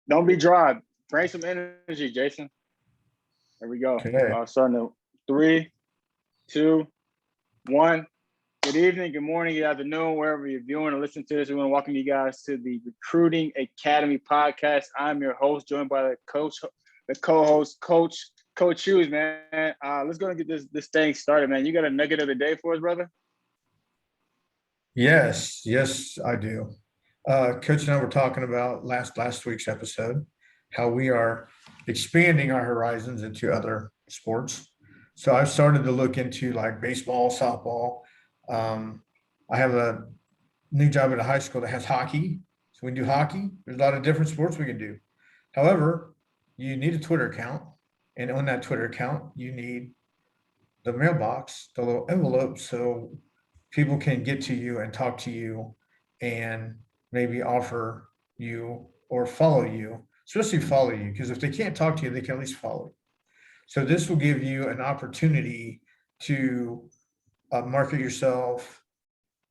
Don't be dry. Bring some energy, Jason. There we go. Okay. Starting to 3, 2, 1. Good evening, good morning, good afternoon, wherever you're viewing or listening to this. We want to welcome you guys to the Recruiting Academy podcast. I'm your host, joined by the co-host, Coach Hughes, man. Let's go and get this thing started, man. You got a nugget of the day for us, brother? Yes, I do. Coach and I were talking about last week's episode, how we are expanding our horizons into other sports. So I've started to look into like baseball, softball. I have a new job at a high school that has hockey. So we can do hockey. There's a lot of different sports we can do. However, you need a Twitter account. And on that Twitter account, you need the mailbox, the little envelope, so people can get to you and talk to you and maybe offer you or follow you, especially follow you, because if they can't talk to you, they can at least follow you. So this will give you an opportunity to market yourself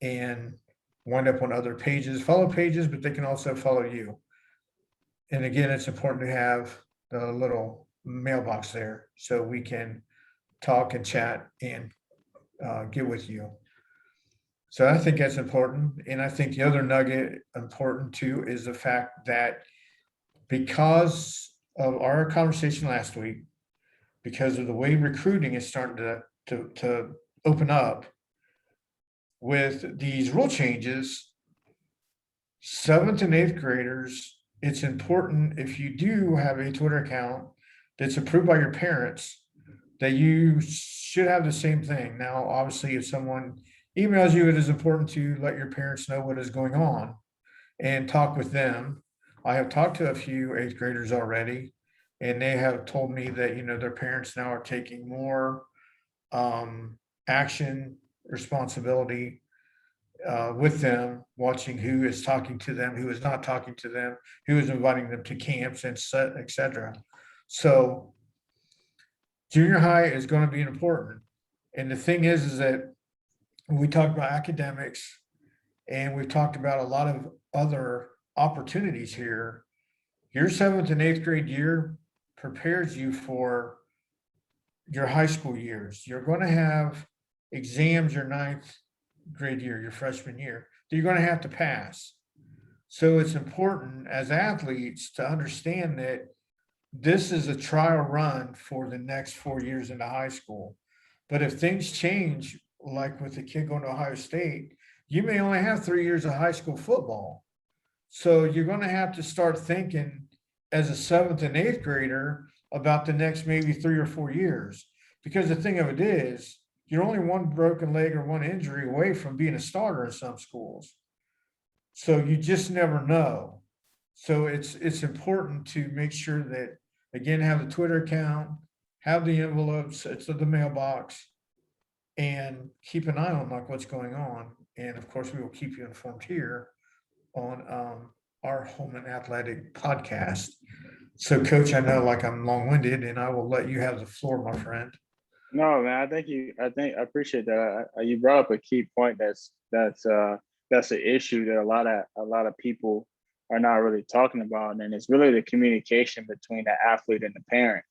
and wind up on other pages, follow pages, but they can also follow you. And again, it's important to have the little mailbox there so we can talk and chat and get with you. So I think that's important. And I think the other nugget important too is the fact that because of our conversation last week, because of the way recruiting is starting to open up with these rule changes, 7th and 8th graders, it's important if you do have a Twitter account that's approved by your parents that you should have the same thing. Now, obviously, if someone emails you, it is important to let your parents know what is going on and talk with them. I have talked to a few 8th graders already, and they have told me that, their parents now are taking more action, responsibility with them, watching who is talking to them, who is not talking to them, who is inviting them to camps, and et cetera. So junior high is going to be important. And the thing is that we talked about academics and we've talked about a lot of other opportunities here. Your 7th and 8th grade year prepares you for your high school years. You're going to have exams your 9th grade year, your freshman year, that you're going to have to pass. So it's important as athletes to understand that this is a trial run for the next 4 years into high school. But if things change, like with the kid going to Ohio State, you may only have 3 years of high school football. So you're going to have to start thinking as a 7th and 8th grader about the next maybe 3 or 4 years. Because the thing of it is, you're only one broken leg or one injury away from being a starter in some schools. So you just never know. So it's important to make sure that, again, have the Twitter account, have the envelopes, it's the mailbox, and keep an eye on like what's going on. And of course, we will keep you informed here on our Holman Athletic podcast. So, Coach, I know like I'm long-winded, and I will let you have the floor, my friend. No, man. I appreciate that. You brought up a key point. That's an issue that a lot of people are not really talking about, and it's really the communication between the athlete and the parent.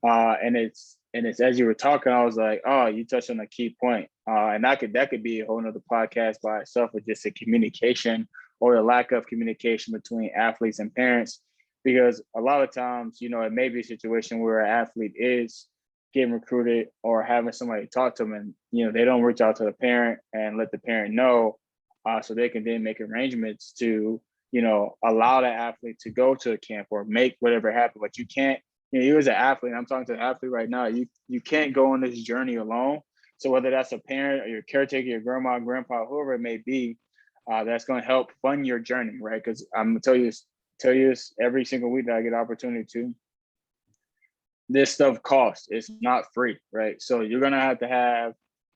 And it's as you were talking, I was like, oh, you touched on a key point. And that could be a whole nother podcast by itself, with just the communication or the lack of communication between athletes and parents. Because a lot of times, it may be a situation where an athlete is getting recruited or having somebody talk to them, and they don't reach out to the parent and let the parent know, so they can then make arrangements to allow the athlete to go to a camp or make whatever happen. But you can't, you as an athlete, I'm talking to an athlete right now, you can't go on this journey alone. So whether that's a parent or your caretaker, your grandma, grandpa, whoever it may be, that's going to help fund your journey, right? Because I'm gonna tell you this every single week that I get opportunity to. This stuff costs. It's not free, right? So you're gonna have to have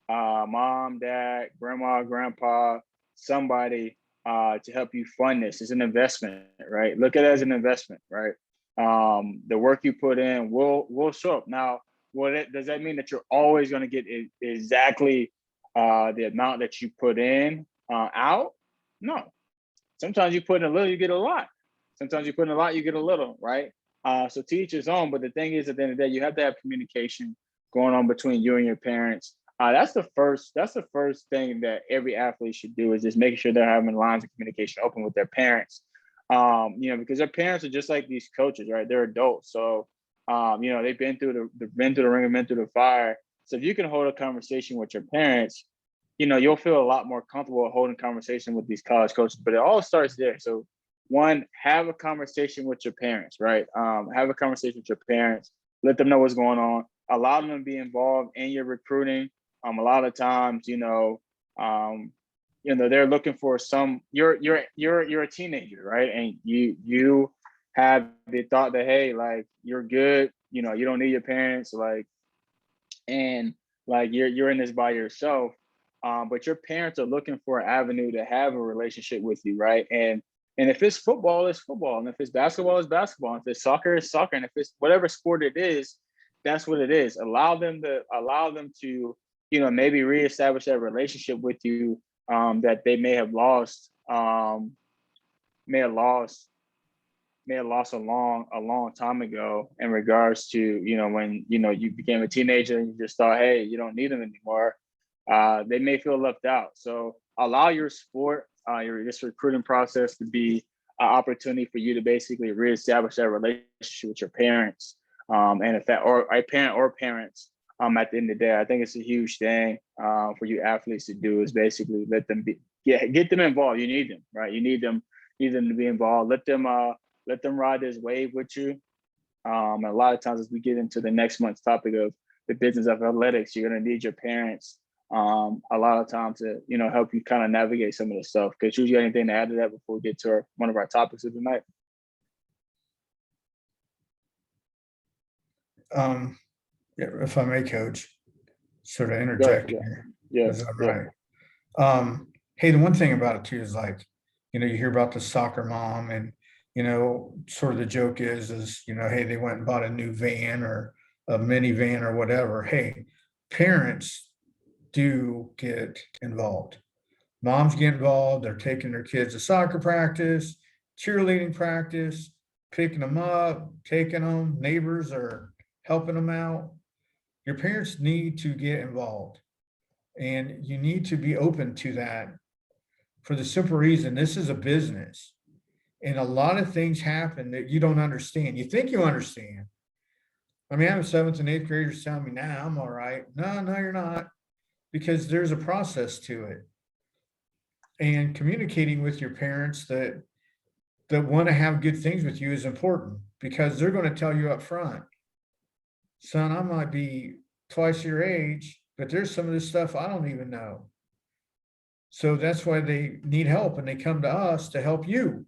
mom, dad, grandma, grandpa, somebody to help you fund this. It's an investment, right? Look at it as an investment, right? The work you put in will show up. Now, does that mean that you're always going to get exactly the amount that you put in out? No. Sometimes you put in a little, you get a lot. Sometimes you put in a lot, you get a little, right? So to each his own. But the thing is, at the end of the day, you have to have communication going on between you and your parents. That's the first. That's the first thing that every athlete should do, is just making sure they're having lines of communication open with their parents. Because their parents are just like these coaches, right? They're adults, so they've been through the ring, and been through the fire. So if you can hold a conversation with your parents, you'll feel a lot more comfortable holding conversation with these college coaches. But it all starts there. So one, have a conversation with your parents, right? Have a conversation with your parents. Let them know what's going on. Allow them to be involved in your recruiting. A lot of times, they're looking for some. You're a teenager, right? And you have the thought that, hey, like, you're good. You don't need your parents, like, and like you're in this by yourself. But your parents are looking for an avenue to have a relationship with you, right? And if it's football, it's football, and if it's basketball, it's basketball, and if it's soccer, it's soccer, and if it's whatever sport it is, that's what it is. Allow them to maybe reestablish that relationship with you, that they may have lost a long time ago, in regards to when you became a teenager and you just thought, hey, you don't need them anymore. They may feel left out. So allow your sport, this recruiting process, to be an opportunity for you to basically reestablish that relationship with your parents, and if that, or a parent or parents. At the end of the day, I think it's a huge thing for you athletes to do, is basically let them get them involved. You need them, right? You need them to be involved. Let them ride this wave with you. And a lot of times, as we get into the next month's topic of the business of athletics, you're going to need your parents a lot of times to help you kind of navigate some of the stuff. Could you got anything to add to that before we get to one of our topics of the night? Yeah, if I may, Coach, sort of Go ahead. interject Yeah. here. Yeah. Is that Yeah. right? Hey, the one thing about it too is, like, you hear about the soccer mom, and sort of the joke is, hey, they went and bought a new van or a minivan or whatever. Hey, parents do get involved. Moms get involved. They're taking their kids to soccer practice, cheerleading practice, picking them up, taking them. Neighbors are helping them out. Your parents need to get involved, and you need to be open to that, for the simple reason this is a business, and a lot of things happen that you don't understand. You think you understand. I mean, I have seventh and eighth graders telling me, nah, I'm all right. No, no, you're not, because there's a process to it. And communicating with your parents that want to have good things with you is important, because they're going to tell you up front, son, I might be twice your age, but there's some of this stuff I don't even know. So that's why they need help, and they come to us to help you.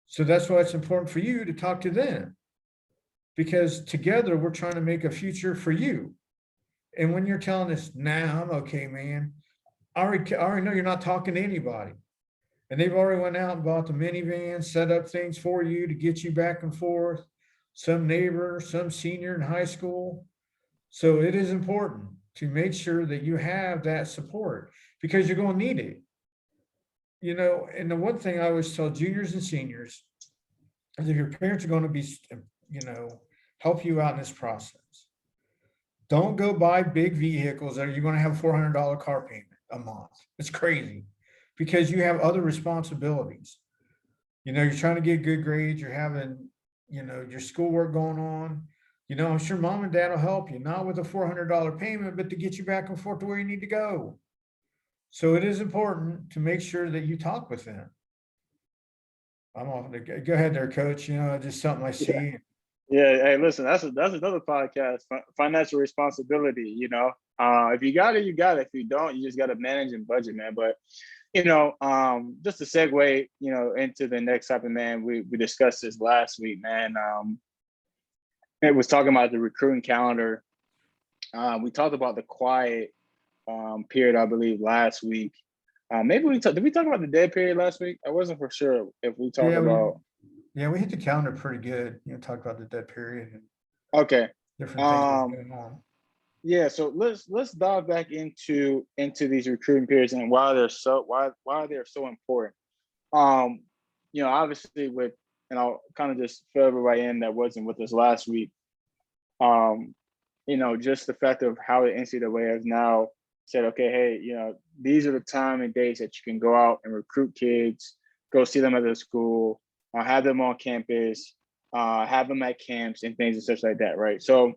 So that's why it's important for you to talk to them, because together we're trying to make a future for you. And when you're telling us, nah, I'm okay, man, I already know you're not talking to anybody. And they've already went out and bought the minivan, set up things for you to get you back and forth, some neighbor, some senior in high school. So it is important to make sure that you have that support, because you're going to need it. And the one thing I always tell juniors and seniors is, if your parents are going to be, help you out in this process, don't go buy big vehicles that you're going to have a $400 car payment a month. It's crazy, because you have other responsibilities. You're trying to get good grades, you're having, your schoolwork going on. I'm sure mom and dad will help you, not with a $400 payment, but to get you back and forth to where you need to go. So it is important to make sure that you talk with them. I'm off. Go ahead there, Coach. Just something I see. Yeah. Hey, listen, that's another podcast. Financial responsibility. If you got it, you got it. If you don't, you just got to manage and budget, man. But just to segue, into the next topic, man. We discussed this last week, man. It was talking about the recruiting calendar. We talked about the quiet period, I believe, last week. Maybe did we talk about the dead period last week? I wasn't for sure if we talked about. We hit the calendar pretty good. Talk about the dead period and Okay. different things going on. Yeah, so let's dive back into these recruiting periods and why they're so important. Obviously, with and I'll kind of just fill everybody in that wasn't with us last week. Just the fact of how the NCAA has now said, okay, hey, these are the time and days that you can go out and recruit kids, go see them at the school, have them on campus, have them at camps and things and such like that, right? So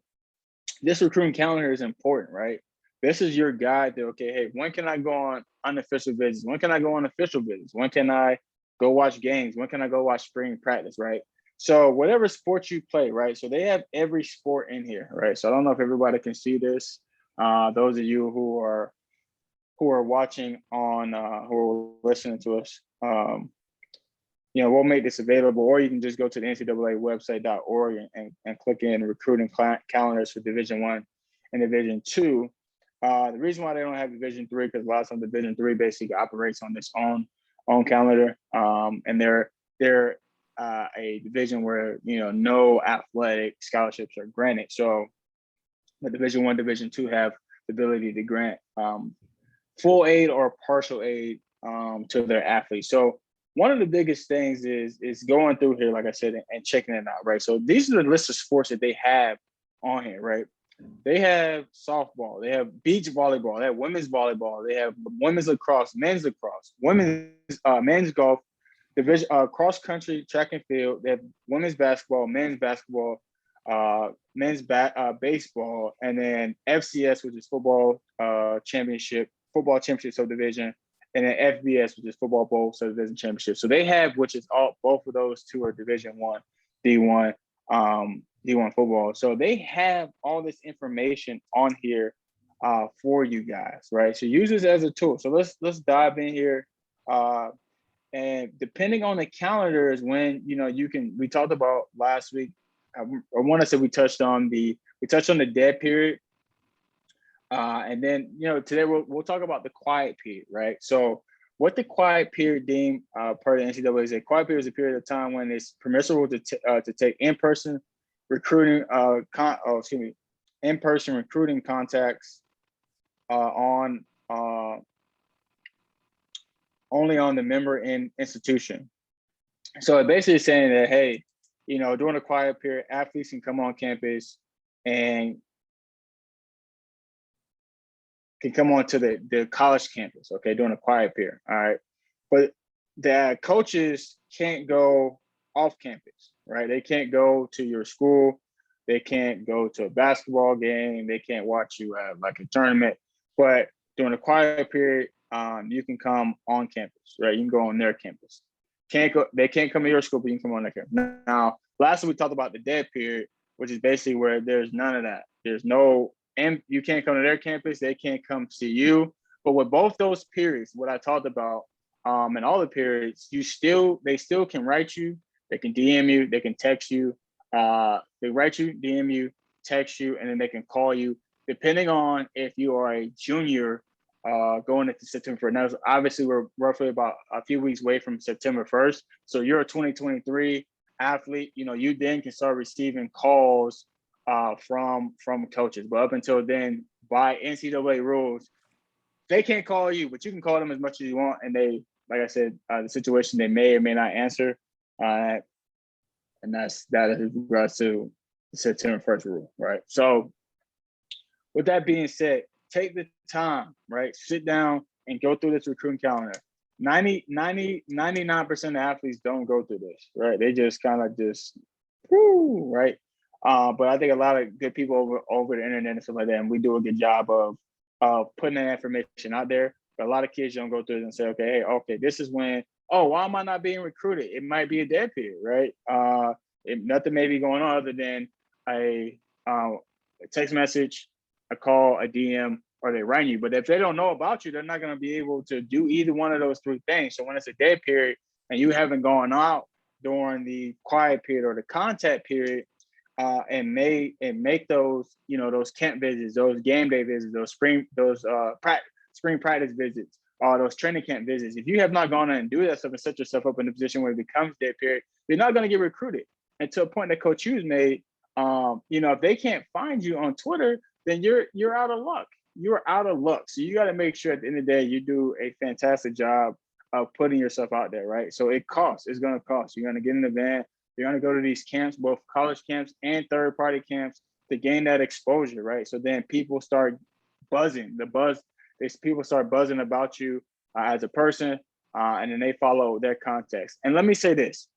this recruiting calendar is important, right? This is your guide to, okay, hey, when can I go on unofficial visits? When can I go on official visits? When can I go watch games? When can I go watch spring practice, right? So whatever sport you play, right? So they have every sport in here, right? So I don't know if everybody can see this. Those of you who are watching on, who are listening to us, we'll make this available, or you can just go to the NCAA website.org and click in recruiting calendars for Division I and Division II. The reason why they don't have Division III, because a lot of times Division III basically operates on this own calendar, and they're a division where no athletic scholarships are granted. So the Division I, Division II have the ability to grant full aid or partial aid to their athletes. So one of the biggest things is going through here, like I said, and checking it out, right? So these are the list of sports that they have on here, right? They have softball, they have beach volleyball, they have women's volleyball, they have women's lacrosse, men's men's golf, division, cross country, track and field. They have women's basketball, men's basketball, baseball, and then FCS, which is football championship subdivision, and then FBS, which is football bowl subdivision championship. So they have, which is both of those two are Division I, D1, D1 football. So they have all this information on here for you guys, right? So use this as a tool. So let's dive in here. And depending on the calendars, when we talked about last week. I want to say we touched on the dead period, and then today we'll talk about the quiet period, right? So what the quiet period deemed per the NCAA is a quiet period is a period of time when it's permissible to take in-person recruiting in-person recruiting contacts on only on the member institution. So it basically is saying that, hey, during a quiet period, athletes can come on campus and can come on to the college campus, okay, during a quiet period, all right? But the coaches can't go off campus, right? They can't go to your school. They can't go to a basketball game. They can't watch you at like a tournament. But during a quiet period, you can come on campus, right? You can go on their campus. They can't come to your school, but you can come on their campus. Now, lastly, we talked about the dead period, which is basically where there's none of that. There's no, and you can't come to their campus. They can't come see you. But with both those periods, what I talked about, and all the periods, they still can write you. They can DM you. They can text you. They write you, DM you, text you, and then they can call you, depending on if you are a junior going into September 1st. Now, obviously, we're roughly about a few weeks away from September 1st. So you're a 2023 athlete. You then can start receiving calls from coaches. But up until then, by NCAA rules, they can't call you, but you can call them as much as you want. And they, like I said, the situation they may or may not answer. And that is regards to the September 1st rule, right? So with that being said, take the time, right? Sit down and go through this recruiting calendar. 99% of athletes don't go through this, right? They just kind of right? But I think a lot of good people over the internet and stuff like that, and we do a good job of putting that information out there. But a lot of kids don't go through it and say, okay, this is when, why am I not being recruited? It might be a dead period, right? Nothing may be going on other than a text message, a call, a DM, or they write you. But if they don't know about you, they're not going to be able to do either one of those three things. So when it's a dead period and you haven't gone out during the quiet period or the contact period, and make those those camp visits, those game day visits, those spring practice visits, those training camp visits. If you have not gone in and do that stuff and set yourself up in a position where it becomes dead period, you're not going to get recruited. And to a point that Coach Hughes made, if they can't find you on Twitter, then you're out of luck. You're out of luck. So you got to make sure at the end of the day you do a fantastic job of putting yourself out there, right? So it costs. It's going to cost. You're going to get in the van. They're going to go to these camps, both college camps and third-party camps, to gain that exposure, right? So then people start buzzing. People start buzzing about you as a person, and then they follow their context. And let me say this: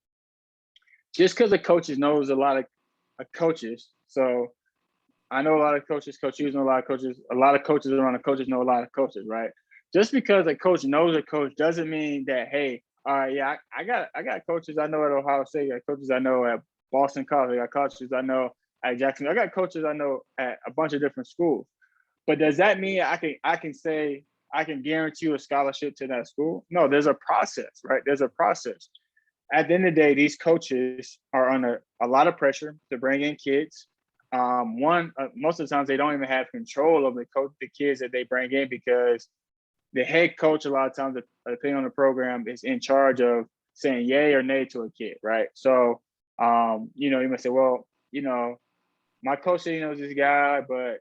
just because a coach knows a lot of coaches, so I know a lot of coaches, Coach Hughes know a lot of coaches around the coaches know a lot of coaches, right? Just because a coach knows a coach doesn't mean that, hey, all right, yeah, I got coaches I know at Ohio State, I got coaches I know at Boston College, I got coaches I know at Jackson, I got coaches I know at a bunch of different schools. But does that mean I can say I can guarantee you a scholarship to that school? No, there's a process, right? There's a process. At the end of the day, these coaches are under a lot of pressure to bring in kids. Most of the times they don't even have control of the kids that they bring in, because the head coach, a lot of times, depending on the program, is in charge of saying yay or nay to a kid, right? So, you might say, well, my coach said he knows this guy, but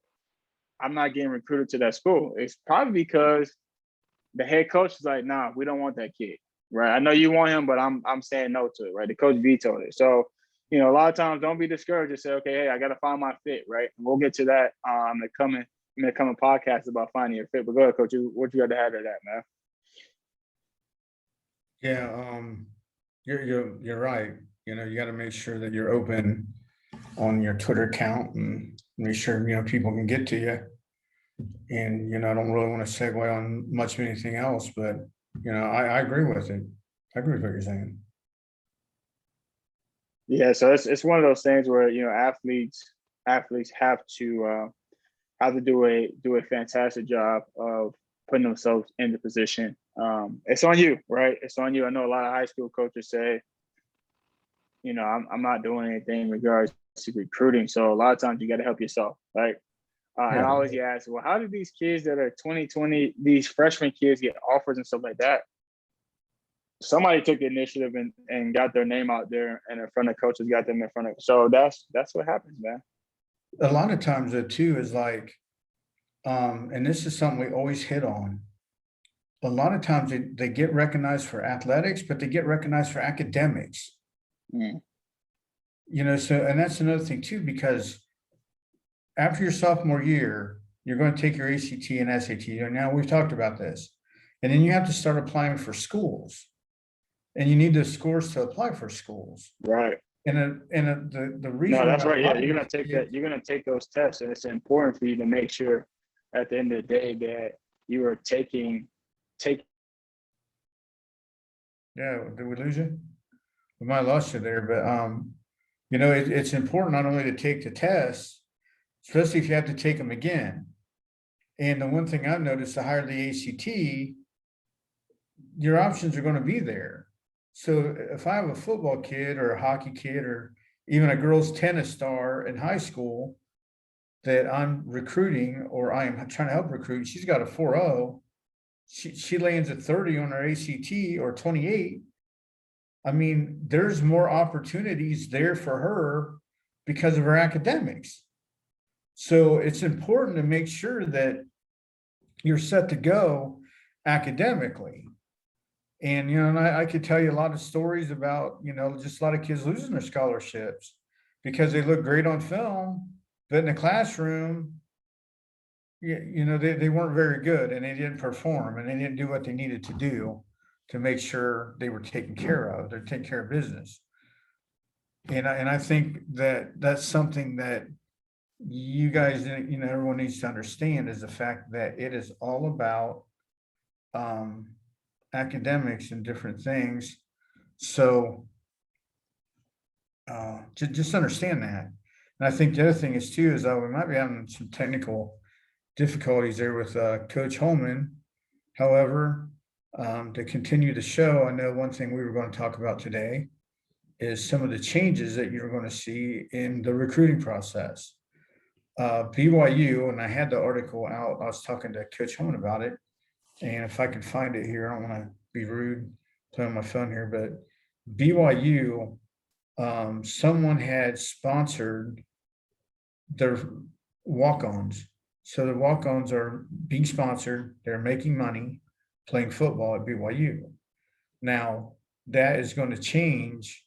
I'm not getting recruited to that school. It's probably because the head coach is like, nah, we don't want that kid, right? I know you want him, but I'm saying no to it, right? The coach vetoed it. So, a lot of times, don't be discouraged. Just say, okay, hey, I got to find my fit, right? And we'll get to that in the coming podcast about finding your fit. But go ahead, Coach. What you got to add to that, man? Yeah, you're right. You got to make sure that you're open on your Twitter account and make sure people can get to you. And I don't really want to segue on much of anything else, but I agree with it. I agree with what you're saying. Yeah, so it's one of those things where athletes have to do a fantastic job of putting themselves in the position. It's on you, right? It's on you. I know a lot of high school coaches say, I'm not doing anything in regards to recruiting. So a lot of times you got to help yourself, right? And I always get asked, well, how do these kids that are 2020, these freshman kids, get offers and stuff like that? Somebody took the initiative and got their name out there, and in front of coaches, got them in front of. So that's what happens, man. A lot of times, though, too, is like, and this is something we always hit on. A lot of times they get recognized for athletics, but they get recognized for academics. Mm. So, and that's another thing too, because after your sophomore year, you're going to take your ACT and SAT. Now we've talked about this, and then you have to start applying for schools, and you need the scores to apply for schools. Right. And the reason. No, that's right. Yeah, you're gonna take that. You're gonna take those tests, and it's important for you to make sure at the end of the day that you are taking. Yeah, did we lose you? We might have lost you there, but it's important not only to take the tests, especially if you have to take them again. And the one thing I've noticed, the higher the ACT, your options are going to be there. So if I have a football kid or a hockey kid or even a girls tennis star in high school that I'm recruiting or I am trying to help recruit, she's got a 4.0. She lands at 30 on her ACT or 28. I mean, there's more opportunities there for her because of her academics. So it's important to make sure that you're set to go academically. And, and I could tell you a lot of stories about, just a lot of kids losing their scholarships because they look great on film, but in the classroom, they weren't very good and they didn't perform and they didn't do what they needed to do to make sure they were taken care of. They're taking care of business. And I think that that's something that you guys, everyone needs to understand, is the fact that it is all about academics and different things. So just understand that. And I think the other thing is too, is we might be having some technical difficulties there with Coach Holman. However, to continue the show, I know one thing we were going to talk about today is some of the changes that you're going to see in the recruiting process. BYU, and I had the article out, I was talking to Coach Holman about it, and if I can find it here, I don't want to be rude, play on my phone here, but BYU, someone had sponsored their walk-ons. So the walk-ons are being sponsored, they're making money playing football at BYU. Now, that is going to change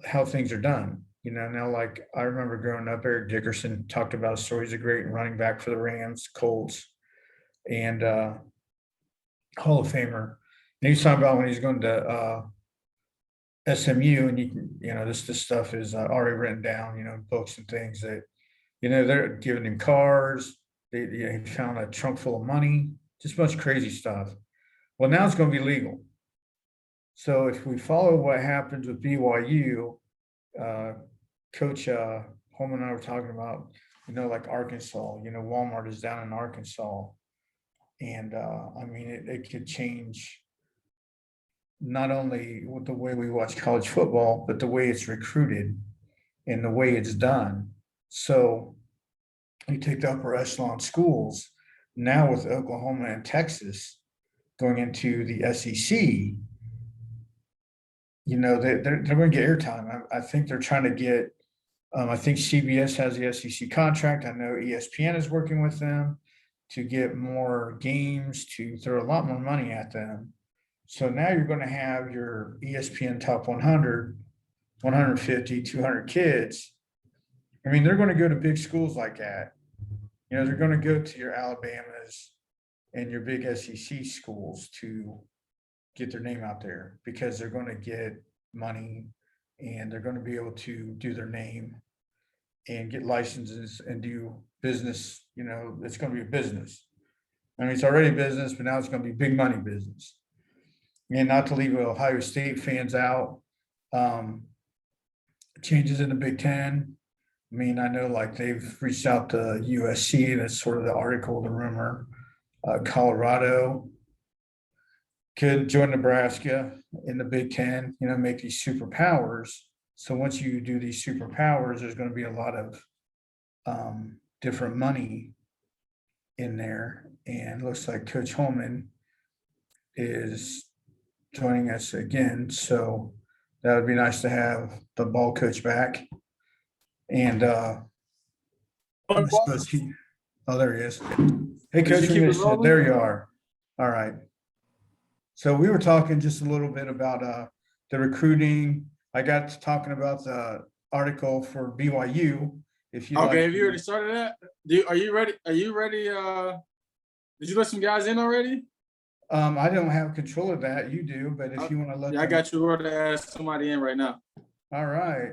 how things are done. Now, like I remember growing up, Eric Dickerson talked about a story. He's a great running back for the Rams, Colts, and Hall of Famer. And he's talking about when he's going to SMU, and this stuff is already written down, books and things that they're giving him cars. He found a trunk full of money, just a bunch of crazy stuff. Well, now it's going to be legal. So if we follow what happens with BYU, Coach Holman and I were talking about, like Arkansas, Walmart is down in Arkansas. And I mean, it could change not only with the way we watch college football, but the way it's recruited and the way it's done. So you take the upper echelon schools now with Oklahoma and Texas going into the SEC, they're going to get airtime. I think they're trying to get, I think CBS has the SEC contract. I know ESPN is working with them to get more games, to throw a lot more money at them. So now you're going to have your ESPN top 100, 150, 200 kids. I mean, they're going to go to big schools like that. They're going to go to your Alabamas and your big SEC schools to get their name out there because they're going to get money and they're going to be able to do their name and get licenses and do business. It's going to be a business. I mean, it's already business, but now it's going to be big money business. And not to leave Ohio State fans out, changes in the Big Ten. I mean, I know like they've reached out to USC. That's sort of the article, the rumor. Colorado could join Nebraska in the Big Ten, make these superpowers. So once you do these superpowers, there's going to be a lot of different money in there. And it looks like Coach Holman is joining us again. So that would be nice to have the ball coach back. And I suppose there he is. Hey, Coach, there you are. All right. So we were talking just a little bit about the recruiting. I got to talking about the article for BYU. If you have you already started that? Are you ready? Are you ready? Did you let some guys in already? I don't have control of that. You do, but if you want to let I got you order to ask somebody in right now. All right.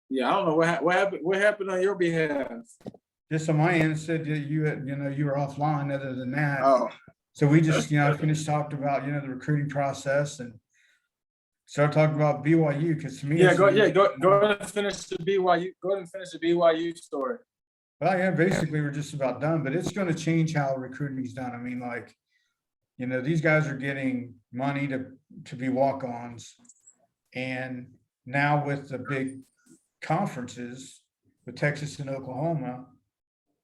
Yeah, I don't know what happened. What happened on your behalf? Just on my end, it said that you had, you were offline. Other than that, so we just, I finished talked about, the recruiting process and started talking about BYU because to me, go ahead and finish the BYU. Go ahead and finish the BYU story. Well, yeah, basically we're just about done, but it's going to change how recruiting is done. I mean, like, these guys are getting money to be walk-ons, and now with the big conferences with Texas and Oklahoma,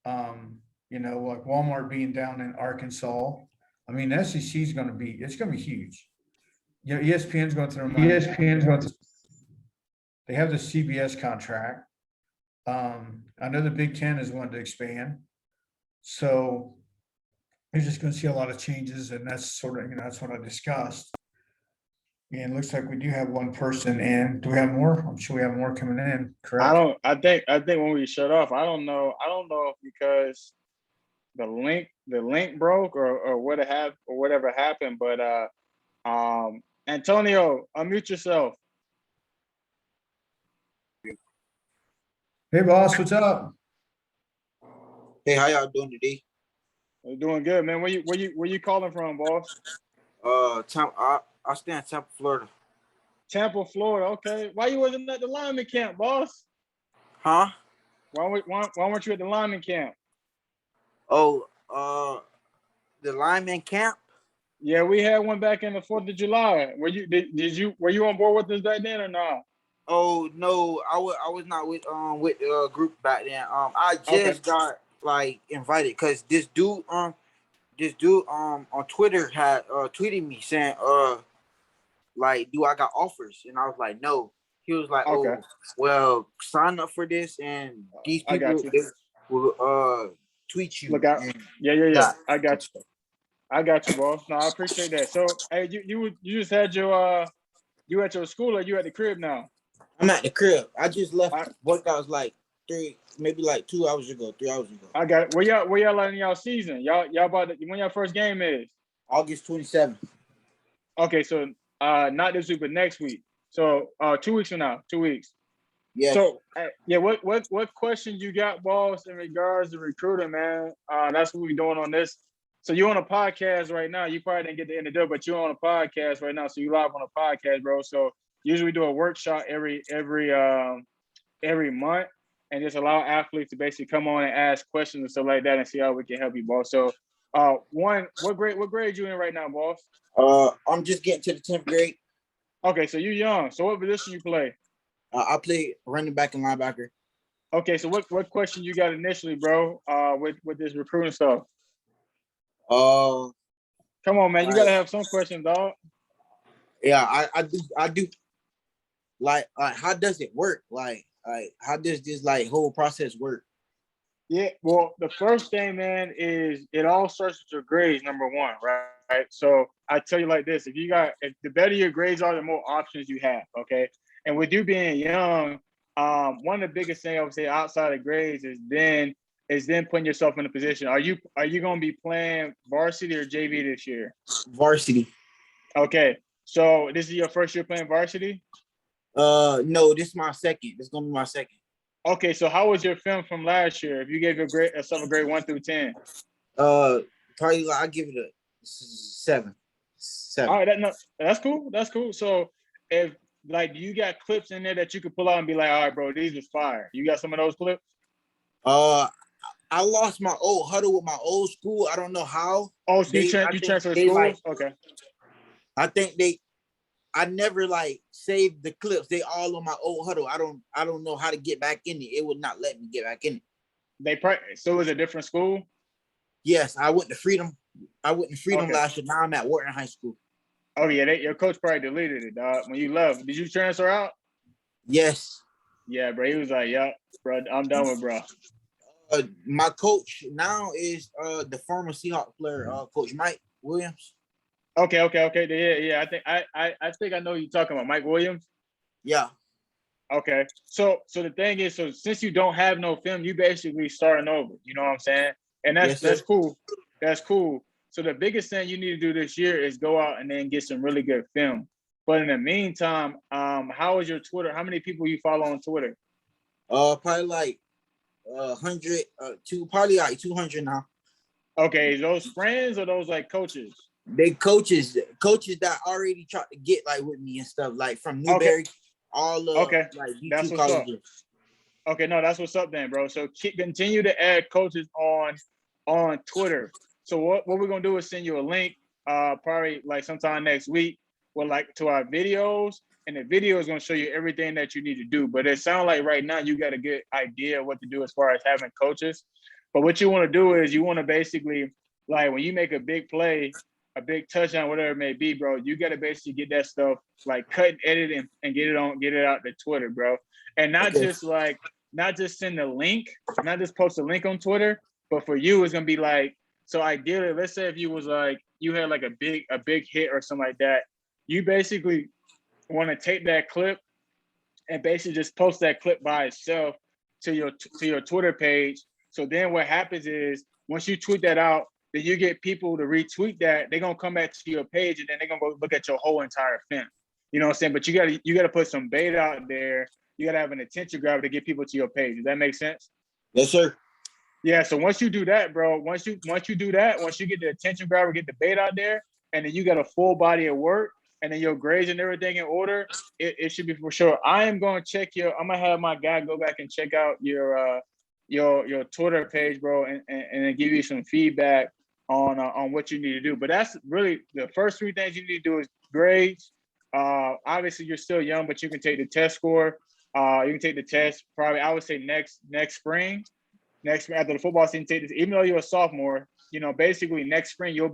like Walmart being down in Arkansas. I mean, the SEC is going to be, it's going to be huge. ESPN's going through money. They have the CBS contract. I know the Big Ten is wanting to expand. So you're just going to see a lot of changes, and that's sort of, that's what I discussed. And it looks like we do have one person in. Do we have more? I'm sure we have more coming in. Correct. I think when we shut off, I don't know if because the link broke or whatever happened, but Antonio, unmute yourself. Hey boss, what's up? Hey, how y'all doing today? We're doing good, man. Where you calling from, boss? I stay in Tampa, Florida. Tampa, Florida. Okay. Why you wasn't at the lineman camp, boss? Huh? Why weren't you at the lineman camp? Oh, the lineman camp? Yeah, we had one back in the 4th of July. Were you on board with us back then or not? Oh no, I was not with the group back then. I just got like invited because this dude on Twitter had tweeted me saying like, do I got offers? And I was like, no. He was like, oh, well, sign up for this and these people will tweet you. Look out. Yeah. I got I got you, boss. No, I appreciate that. So, hey, you just had you at your school or you at the crib now? I'm at the crib. I just left I, workouts like 2 hours ago, 3 hours ago. I got it. Where y'all at in y'all season? Y'all about to, when y'all first game is? August 27th. Okay, so not this week, but next week. So 2 weeks from now, 2 weeks. Yes. So yeah, what questions you got, boss, in regards to recruiting, man? That's what we're doing on this. So you're on a podcast right now. You probably didn't get the end of it, but you're on a podcast right now. So you live on a podcast, bro. So usually we do a workshop every month and just allow athletes to basically come on and ask questions and stuff like that and see how we can help you, boss. So what grade you in right now, boss? I'm just getting to the 10th grade. Okay, so you're young. So what position you play? I play running back and linebacker. Okay, so what question you got initially, bro? With this recruiting stuff. Come on, man. You gotta have some questions, dog. Yeah, I do. Like how does it work? Like how does this like whole process work? Yeah, well, the first thing, man, is it all starts with your grades, number one, right? So I tell you like this: if the better your grades are, the more options you have. Okay, and with you being young, one of the biggest things I would say outside of grades is then putting yourself in a position. Are you going to be playing varsity or JV this year? Varsity. Okay, so this is your first year playing varsity? No, this is my second. This is gonna be my second. Okay, so how was your film from last year? If you gave your grade grade 1 through 10, probably like I give it a 7. All right, that's cool. That's cool. So if like you got clips in there that you could pull out and be like, all right, bro, these was fire. You got some of those clips? I lost my old huddle with my old school. I don't know how. Oh, so you transferred schools? Like, okay. I think I never like saved the clips. They all on my old huddle. I don't know how to get back in it. It would not let me get back in it. So it was a different school? Yes, I went to Freedom. Okay. Last year. Now I'm at Wharton High School. Oh yeah, your coach probably deleted it, dog. When you left, did you transfer out? Yes. Yeah, bro. He was like, "Yeah, bro, I'm done with bro." My coach now is the former Seahawks player, Coach Mike Williams. Okay. Yeah. I think I know who you're talking about, Mike Williams. Yeah. Okay. So the thing is, so since you don't have no film, you basically starting over. You know what I'm saying? And that's cool. That's cool. So the biggest thing you need to do this year is go out and then get some really good film. But in the meantime, how is your Twitter? How many people you follow on Twitter? Probably like 100, probably like 200 now. Okay, is those friends or those like coaches? They coaches that already tried to get like with me and stuff, like from Newberry, all of like that's D2 what's colleges. Up. Okay, no, that's what's up then, bro. So continue to add coaches on Twitter. So what we're gonna do is send you a link, probably like sometime next week, with like to our videos, and the video is gonna show you everything that you need to do. But it sounds like right now you got a good idea of what to do as far as having coaches. But what you want to do is you want to basically like when you make a big play, a big touchdown, whatever it may be, bro, you got to basically get that stuff like cut and edit and get it out to Twitter, bro. And not just send the link, not just post a link on Twitter, but for you, it's gonna be like, so ideally, let's say if you was like, you had like a big hit or something like that, you basically want to take that clip and basically just post that clip by itself to your Twitter page. So then what happens is once you tweet that out, then you get people to retweet that. They're gonna come back to your page and then they're gonna go look at your whole entire film. You know what I'm saying? But you gotta put some bait out there. You gotta have an attention grabber to get people to your page. Does that make sense? Yes, sir. Yeah. So once you do that, bro, once you do that, once you get the attention grabber, get the bait out there, and then you got a full body of work, and then your grades and everything in order, it should be for sure. I'm gonna have my guy go back and check out your Twitter page, bro, and then give you some feedback on what you need to do. But that's really the first 3 things you need to do is grades. Obviously you're still young, but you can take the test score. You can take the test probably, I would say next spring. Next spring after the football season, take this. Even though you're a sophomore, basically next spring you'll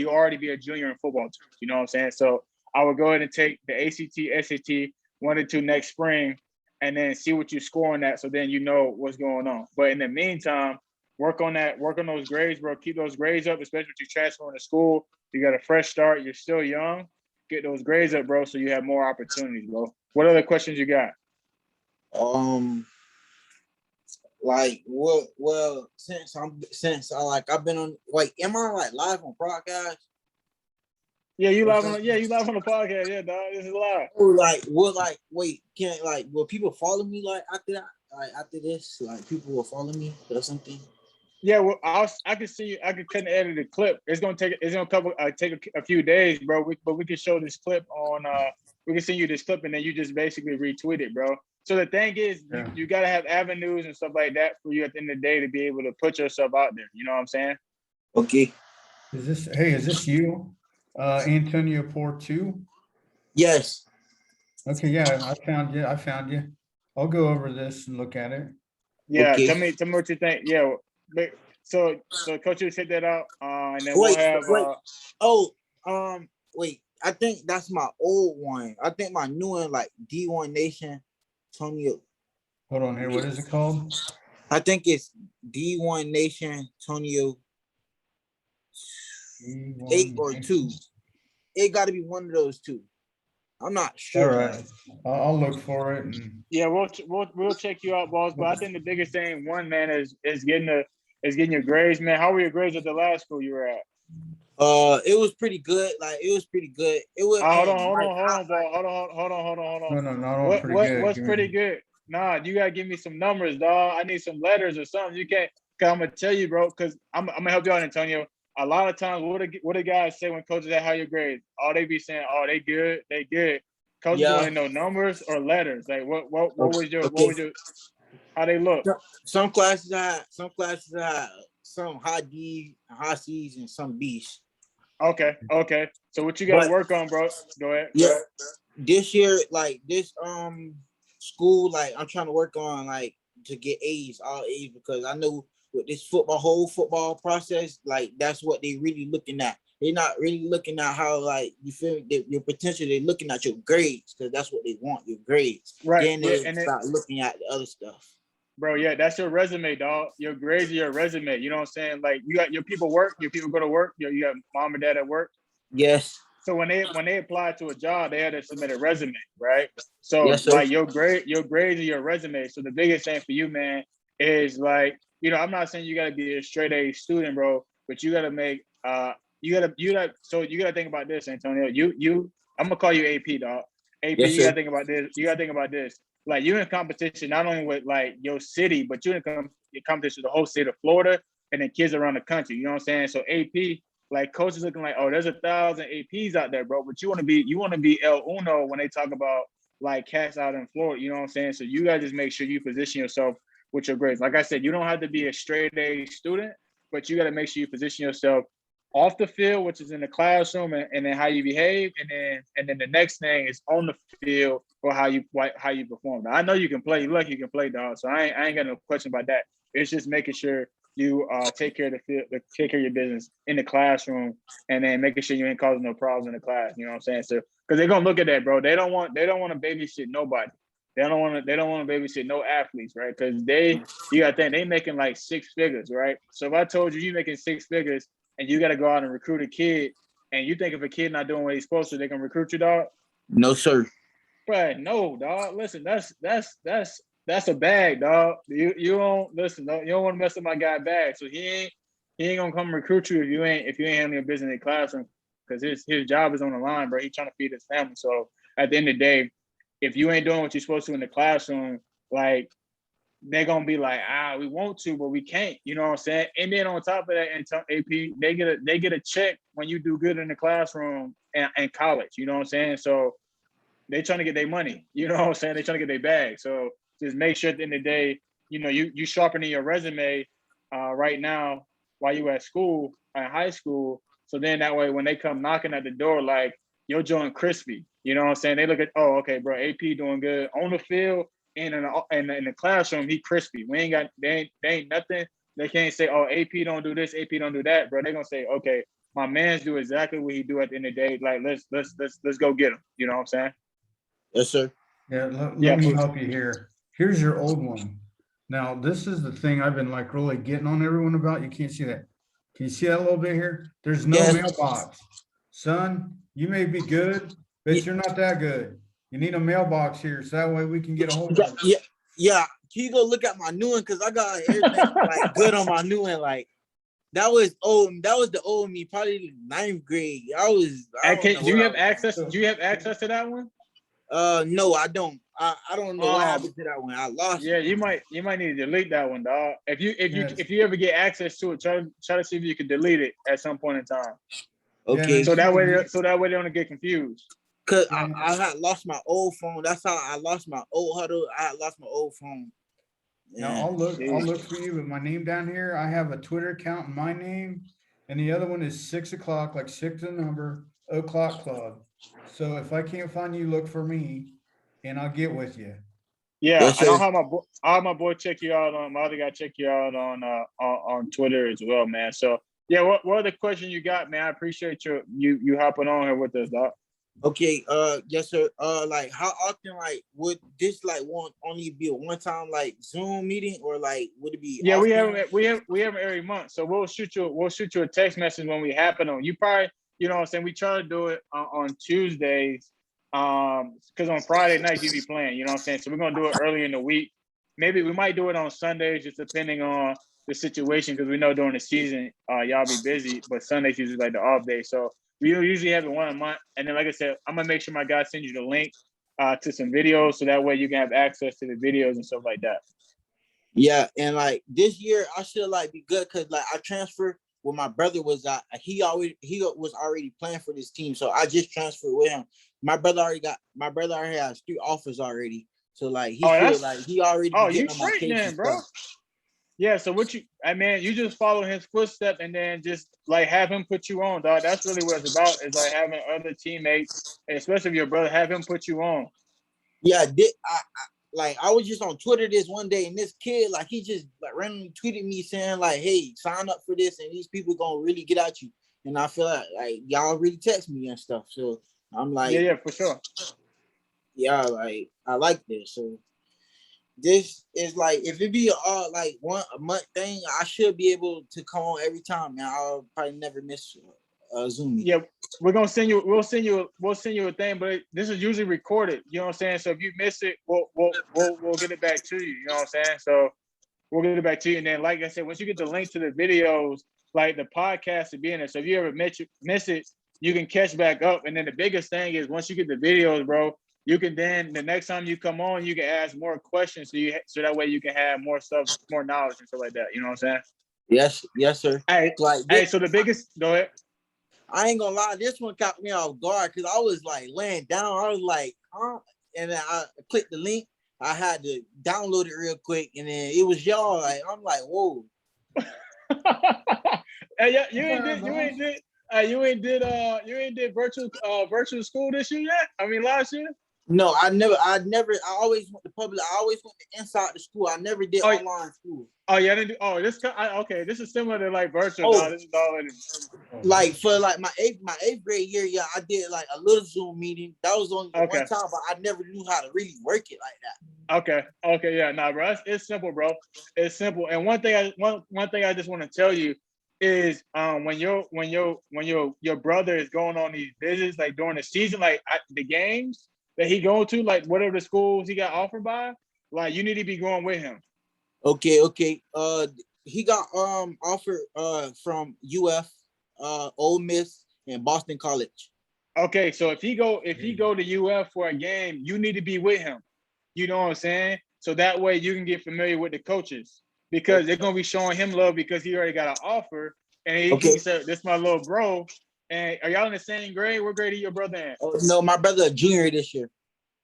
already be a junior in football too. You know what I'm saying? So I would go ahead and take the ACT, SAT 1 or 2 next spring, and then see what you score on that. So then you know what's going on. But in the meantime, work on those grades, bro. Keep those grades up, especially if you transferring to school. You got a fresh start. You're still young. Get those grades up, bro, so you have more opportunities, bro. What other questions you got? Like what? Well, since I've been on. Like, am I like live on broadcast? Yeah, you live on the podcast. Yeah, dog. This is live. Or like, what? Like, wait, will people follow me like after that? Like after this, like people will follow me or something? Yeah, well, I can see you. I can cut and edit the clip. It's gonna take a few days, bro. But we can show this clip on. We can send you this clip, and then you just basically retweet it, bro. So the thing is, you gotta have avenues and stuff like that for you at the end of the day to be able to put yourself out there. You know what I'm saying? Okay. Is this you, Antonio Portu? Yes. Okay, yeah, I found you. I'll go over this and look at it. Yeah, okay. tell me what you think. Yeah, but so Coach, you check that out, and then we'll have. Wait. I think that's my old one. I think my new one, like D1 Nation, Tonio. Hold on here. What is it called? I think it's D1 Nation, Tonio. 8 or 2. It got to be one of those two. I'm not sure. All right, I'll look for it. And... Yeah, we'll check you out, boss. But I think the biggest thing, one, man, is getting your grades, man. How were your grades at the last school you were at? It was pretty good. Like, it was pretty good. It was. Hold on, ball. No, not all pretty good. What's pretty good? Nah, you gotta give me some numbers, dog. I need some letters or something. You can't. Cause I'm gonna tell you, bro. Cause I'm gonna help you out, Antonio. A lot of times, what do guys say when coaches say how your grades? Oh, they be saying, oh, they good. Coaches want to know numbers or letters. Like, what was your how they look? Some classes I had some high D, high C's, and some B's. Okay. So what you got to work on, bro? Go ahead. Yeah. This year, like this school, like I'm trying to work on like to get A's, all A's, because I know with this whole football process, like that's what they really looking at. They're not really looking at how, like, you feel your potential. They're looking at your grades, because that's what they want, your grades. Right. Then they start looking at the other stuff. Bro, yeah, that's your resume, dog. Your grades are your resume. You know what I'm saying? Like, you got your people work, your people go to work, you got mom and dad at work. Yes. So when they apply to a job, they had to submit a resume, right? So yes, like your grades are your resume. So the biggest thing for you, man, is like, you know, I'm not saying you gotta be a straight A student, bro, but you gotta make you gotta think about this, Antonio. I'm gonna call you AP, dog. AP, yes, you gotta think about this. You gotta think about this. Like, you're in competition not only with like your city, but you're in competition with the whole state of Florida and then kids around the country. You know what I'm saying? So AP, like, coaches looking like, oh, there's 1,000 APs out there, bro. But you want to be El Uno when they talk about like cats out in Florida. You know what I'm saying? So you gotta just make sure you position yourself with your grades. Like I said, you don't have to be a straight A student, but you got to make sure you position yourself off the field, which is in the classroom, and then how you behave, and then the next thing is on the field or how you perform. Now, I know you can play. You lucky you can play, dog. So I ain't got no question about that. It's just making sure you take care of the field, take care of your business in the classroom, and then making sure you ain't causing no problems in the class. You know what I'm saying? So because they're gonna look at that, bro. They don't want to babysit nobody. They don't want to babysit no athletes, right? Because you got to think they making like 6 figures, right? So if I told you making 6 figures and you got to go out and recruit a kid, and you think if a kid not doing what he's supposed to, they can recruit you, dog? No, sir. But no, dog. Listen, that's a bag, dog. You don't listen. You don't want to mess up my guy bag. So he ain't gonna come recruit you if you ain't handling your business in the classroom, because his job is on the line, bro. He's trying to feed his family. So at the end of the day, if you ain't doing what you're supposed to in the classroom, like, they're gonna be like, we want to, but we can't. You know what I'm saying? And then on top of that, in AP, they get a check when you do good in the classroom and college. You know what I'm saying? So they trying to get their money. You know what I'm saying? They trying to get their bag. So just make sure at the end of the day, you know, you sharpening your resume right now while you at school, at high school. So then that way, when they come knocking at the door, like, you're joint crispy. You know what I'm saying? They look at, oh, okay, bro, AP doing good on the field and in the classroom, he crispy. They ain't nothing. They can't say, oh, AP don't do this, AP don't do that, bro. They're gonna say, okay, my man's do exactly what he do at the end of the day. Like, let's go get him. You know what I'm saying? Yes, sir. Yeah, let me help you here. Here's your old one. Now, this is the thing I've been like really getting on everyone about. You can't see that. Can you see that a little bit here? There's no Yes. mailbox. Son, you may be good, but you're not that good. You need a mailbox here so that way we can get a hold of you. Yeah. Can you go look at my new one? Cause I got everything like good on my new one. Like that was the old me, probably ninth grade. I don't know. Do you have access? Do you have access to that one? No, I don't. I don't know what happened to that one. I lost Yeah, it. you might need to delete that one, dog. Yes. If you ever get access to it, try to see if you can delete it at some point in time. Okay. So that way they don't get confused. Cause I had lost my old phone. That's how I lost my old huddle. I had lost my old phone. Now Yeah. I'll look for you with my name down here. I have a Twitter account in my name, and the other one is 6 o'clock, like 6 the number, o'clock club. So if I can't find you, look for me, and I'll get with you. Yeah, Yes, and sir. I'll have my boy check you out on my other guy check you out on Twitter as well, man. So yeah, what other question you got, man? I appreciate you hopping on here with us, dog. Okay, yes, sir. Like how often like would this like only be a one time like Zoom meeting or like would it be Yeah, often? we have every month. So we'll shoot you a text message when we happen on. You probably, you know what I'm saying, we try to do it on Tuesdays. Because on Friday nights you be playing, you know what I'm saying? So we're gonna do it early in the week. Maybe we might do it on Sundays, just depending on the situation, because we know during the season, y'all be busy, but Sundays usually like the off day. So we usually have it one a month. And then like I said, I'm gonna make sure my guy sends you the link to some videos so that way you can have access to the videos and stuff like that. Yeah, and like this year I should like be good because like I transferred when my brother was he was already playing for this team, so I just transferred with him. My brother already has 3 offers already, so like he already be You getting on my straight case then, and bro. stuff. Yeah, so you just follow his footstep and then just like have him put you on, dog. That's really what it's about, is like having other teammates, and especially if your brother, have him put you on. Yeah, I was just on Twitter this one day, and this kid, like, he just like randomly tweeted me saying, like, "Hey, sign up for this, and these people gonna really get at you." And I feel like y'all really text me and stuff. So I'm like, Yeah, for sure. yeah, like I like this. So this is like if it be like a month thing, I should be able to come on every time. Man, I'll probably never miss a Zoom meeting. Yeah, we'll send you a thing, but this is usually recorded. You know what I'm saying? So if you miss it, we'll get it back to you. You know what I'm saying? So we'll get it back to you. And then, like I said, once you get the link to the videos, like the podcast to be in it. So if you ever miss it, you can catch back up. And then the biggest thing is once you get the videos, bro, you can then the next time you come on, you can ask more questions. So that way you can have more stuff, more knowledge and stuff like that. You know what I'm saying? Yes, sir. Hey, so the biggest, go ahead. I ain't gonna lie, this one caught me off guard because I was like laying down. I was like, huh? And then I clicked the link. I had to download it real quick, and then it was y'all. Like, I'm like, whoa. Hey, yeah, you ain't did virtual school this year yet? I mean, last year? No, I always went to public. I always went to inside the school. I never did online school. Oh yeah, I didn't do. Oh, okay. This is similar to like virtual. Oh, This is all like for like my eighth grade year, yeah, I did like a little Zoom meeting. That was only one time, but I never knew how to really work it like that. Okay, yeah, nah, bro. It's simple, bro. It's simple. And one thing I just want to tell you is when your brother is going on these visits like during the season, like the games that he go to, like whatever the schools he got offered by, like you need to be going with him. Okay. He got offered from UF, Ole Miss, and Boston College. Okay, so if he go to UF for a game, you need to be with him. You know what I'm saying? So that way you can get familiar with the coaches because they're gonna be showing him love because he already got an offer, and he can say, "This is my little bro." And are y'all in the same grade? What grade are your brother in? Oh, no, my brother a junior this year.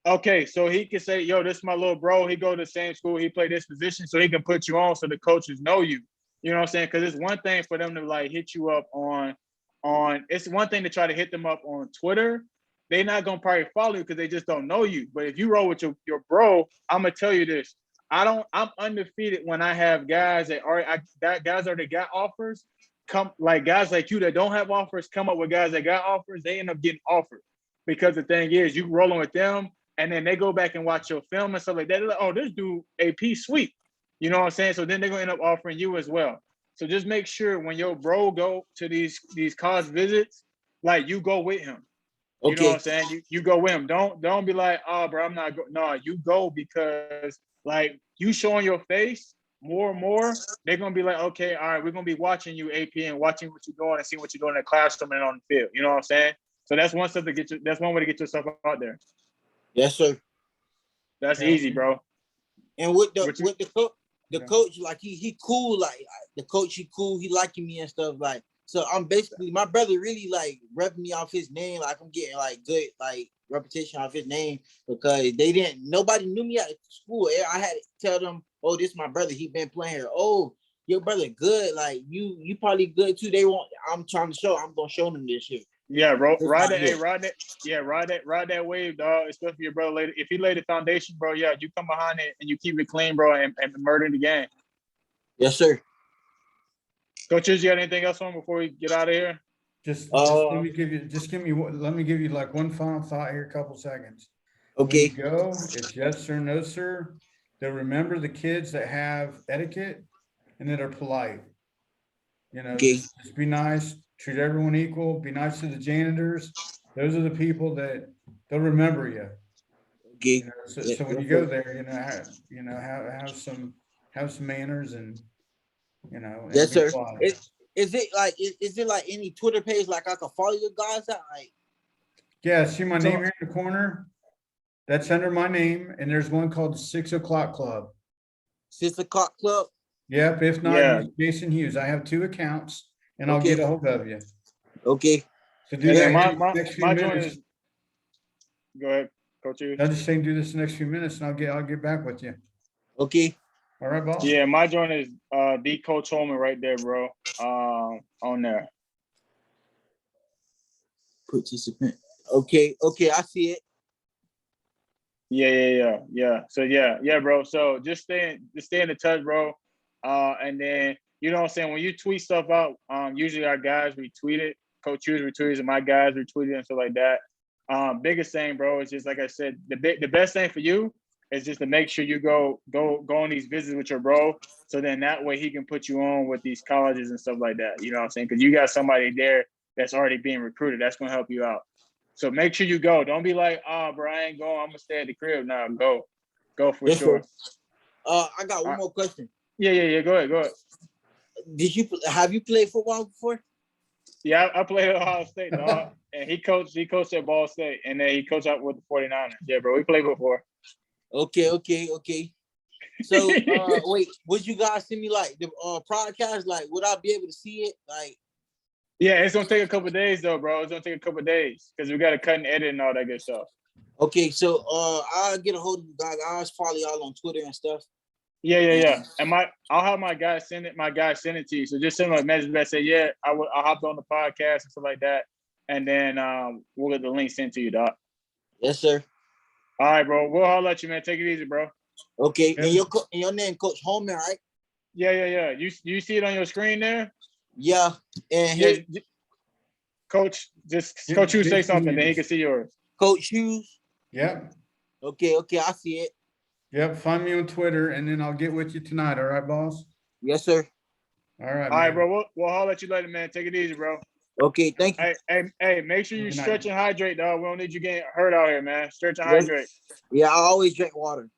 Okay, so he can say, "Yo, this is my little bro. He go to the same school. He play this position, so he can put you on, so the coaches know you." You know what I'm saying? Because it's one thing for them to like hit you up on. It's one thing to try to hit them up on Twitter. They're not gonna probably follow you because they just don't know you. But if you roll with your bro, I'm gonna tell you this. I'm undefeated when I have guys that guys already got offers. Come like guys like you that don't have offers, come up with guys that got offers. They end up getting offered because the thing is, you rolling with them. And then they go back and watch your film and stuff like that. They're like, "Oh, this dude AP sweet." You know what I'm saying? So then they're gonna end up offering you as well. So just make sure when your bro go to these college visits, like you go with him. You know what I'm Okay. saying? You go with him. Don't be like, oh, bro, I'm not. No, you go because like you showing your face more and more. They're gonna be like, okay, all right, we're gonna be watching you AP and watching what you're doing and seeing what you're doing in the classroom and on the field. You know what I'm saying? So that's one step to get you. That's one way to get yourself out there. Yes, sir. That's Yeah. easy, bro. And with What you- the coach, like he cool, like the coach, he cool, he liking me and stuff. Like, so I'm basically, my brother really like repping me off his name. Like I'm getting like good like reputation off his name because nobody knew me at school. I had to tell them, oh, this is my brother. He been playing here. Oh, your brother good. Like you probably good too. I'm trying to show. I'm gonna show them this shit. Yeah, bro. That's Ride not that. Hey, it. ride that wave, dog. Especially your brother later. If he laid the foundation, bro, yeah, you come behind it and you keep it clean, bro, and murder the game. Yes, sir. Coaches, you got anything else on before we get out of here? Just let me give you like one final thought here, a couple seconds. When you Okay. go, it's yes sir, no sir. They'll remember the kids that have etiquette and that are polite. You know, Okay. just be nice, treat everyone equal, be nice to the janitors. Those are the people that they'll remember you. Okay. You know, so when you go there, have some manners and Yes, be sir. quiet. Is it like any Twitter page like I can follow you guys at? Like, Yeah, see my So- name here in the corner? That's under my name, and there's one called the 6 o'clock Club. 6 o'clock club? Yep, if not, Yeah. use Jason Hughes. I have 2 accounts, and I'll Okay. get a hold of you. Okay. So do And that then here in the next few my joint minutes. is. Go ahead, Coach. I'm just saying, do this in the next few minutes, and I'll get back with you. Okay. All right, boss? Yeah, my joint is the Coach Holman right there, bro. On there. Participant. Okay. Okay. I see it. Yeah. So yeah, bro. So just stay in the touch, bro. And then you know what I'm saying, when you tweet stuff out, usually our guys retweet it. Coach Hughes retweets it, my guys retweet it and stuff like that. Biggest thing, bro, is just like I said, the best thing for you is just to make sure you go on these visits with your bro. So then that way he can put you on with these colleges and stuff like that. You know what I'm saying? Because you got somebody there that's already being recruited. That's gonna help you out. So make sure you go. Don't be like, oh, bro, I ain't going. I'm gonna stay at the crib. Now go for Yes, sure. sir. I got one more question. Yeah. Go ahead. Have you played football before? Yeah, I played at Ohio State, dog. And he coached at Ball State, and then he coached out with the 49ers. Yeah, bro, we played before. Okay. So wait, would you guys send me like the podcast? Like, would I be able to see it? Like, Yeah, it's gonna take a couple of days though, bro. It's gonna take a couple of days because we gotta cut and edit and all that good stuff. okay, so I'll get a hold of you guys. I'll follow y'all on Twitter and stuff. Yeah. And I'll have my guy send it to you. So just send me a message that say, yeah, I'll hop on the podcast and stuff like that. And then we'll get the link sent to you, dog. Yes, sir. All right, bro. We'll holler at you, man. Take it easy, bro. Okay, Yeah. and your name, Coach Holman, right? Yeah. You see it on your screen there? Yeah. And Yeah. here, Coach Hughes say something, then he Hughes. can see yours. Coach Hughes. Yep. Okay, I see it. Yep. Find me on Twitter, and then I'll get with you tonight. All right, boss? Yes, sir. All right, All right, man. bro. We'll holler at you later, man. Take it easy, bro. Okay, thank you. Hey, make sure you Good night. stretch and hydrate, dog. We don't need you getting hurt out here, man. Stretch and Yes. hydrate. Yeah, I always drink water.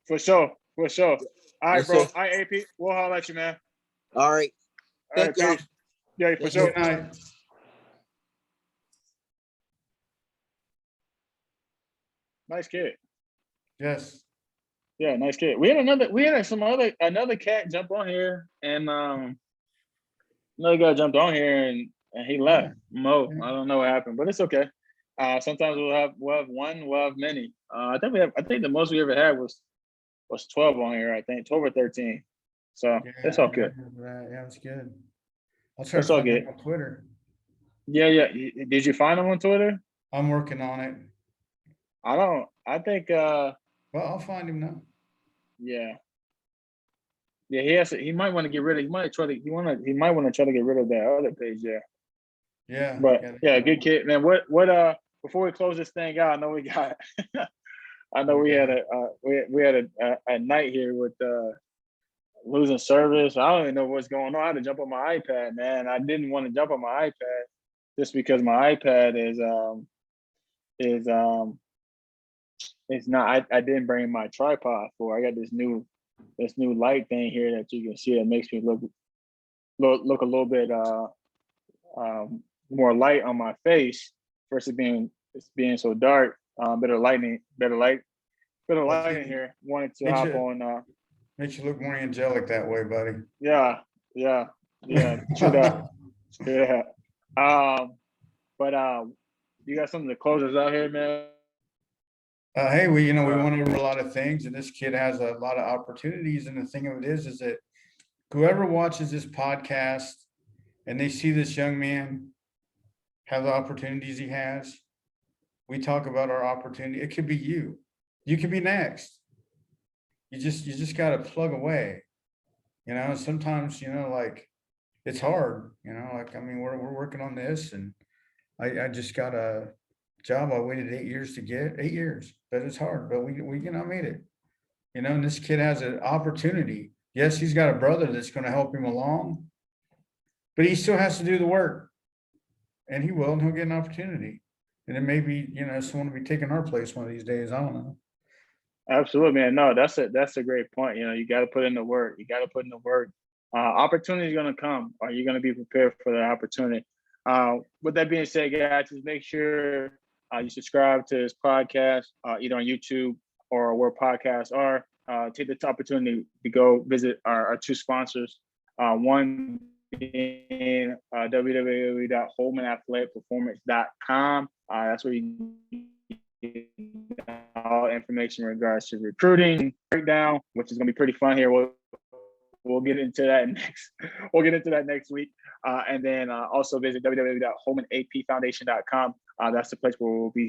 For sure. All right, Yes, bro. sir. All right, AP. We'll holler at you, man. All right. All Thank right, y'all. peace. Yeah, for Yes, sure. Good night. Nice kid. Yes. Yeah, nice kid. We had another cat jump on here, and another guy jumped on here and he left. Mo, I don't know what happened, but it's okay. Sometimes we'll have one, we'll have many. I think the most we ever had was 12 on here. I think 12 or 13. So that's all good. Yeah, it's good. I'll try That's to all find good. him on Twitter. Yeah. Did you find him on Twitter? I'm working on it. I think Well, I'll find him now. yeah. Yeah, he might want to get rid of. He might want to try to get rid of that other page there. Yeah. But yeah, good kid, man. What before we close this thing out, I know we got. I know we had a night here with losing service. I don't even know what's going on. I had to jump on my iPad, man. I didn't want to jump on my iPad just because my iPad is it's not. I didn't bring my tripod for. I got this new light thing here that you can see that makes me look a little bit more light on my face versus being so dark. Better light in here. Wanted to hop on. Makes you look more angelic that way, buddy. Yeah. True that. Yeah. But you got something to close us out here, man? Hey, we went over a lot of things, and this kid has a lot of opportunities. And the thing of it is that whoever watches this podcast and they see this young man have the opportunities he has, we talk about our opportunity. It could be you. You could be next. You just got to plug away. Sometimes, like it's hard, we're working on this, and I just got a job I waited 8 years to get, 8 years, but it's hard, but we made it, and this kid has an opportunity. Yes, he's got a brother that's going to help him along, but he still has to do the work, and he will, and he'll get an opportunity. And then maybe, someone will be taking our place one of these days. I don't know. Absolutely, man. No, that's a great point. You got to put in the work. Opportunity is going to come. Are you going to be prepared for that opportunity? With that being said, guys, just make sure you subscribe to this podcast, either on YouTube or where podcasts are. Take this opportunity to go visit our two sponsors. One being www.holmanathleticperformance.com. That's where you get all information in regards to recruiting breakdown, which is going to be pretty fun here. We'll get into that next week. And then also visit www.holmanapfoundation.com. That's the place where we'll be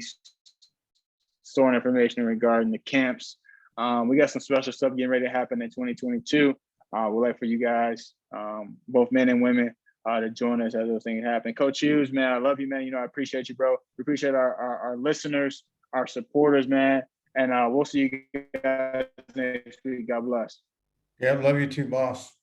storing information regarding the camps. We got some special stuff getting ready to happen in 2022. We'd like for you guys, both men and women, to join us as those things happen. Coach Hughes, man, I love you, man. I appreciate you, bro. We appreciate our listeners, our supporters, man. And we'll see you guys next week. God bless. Yeah, love you too, boss.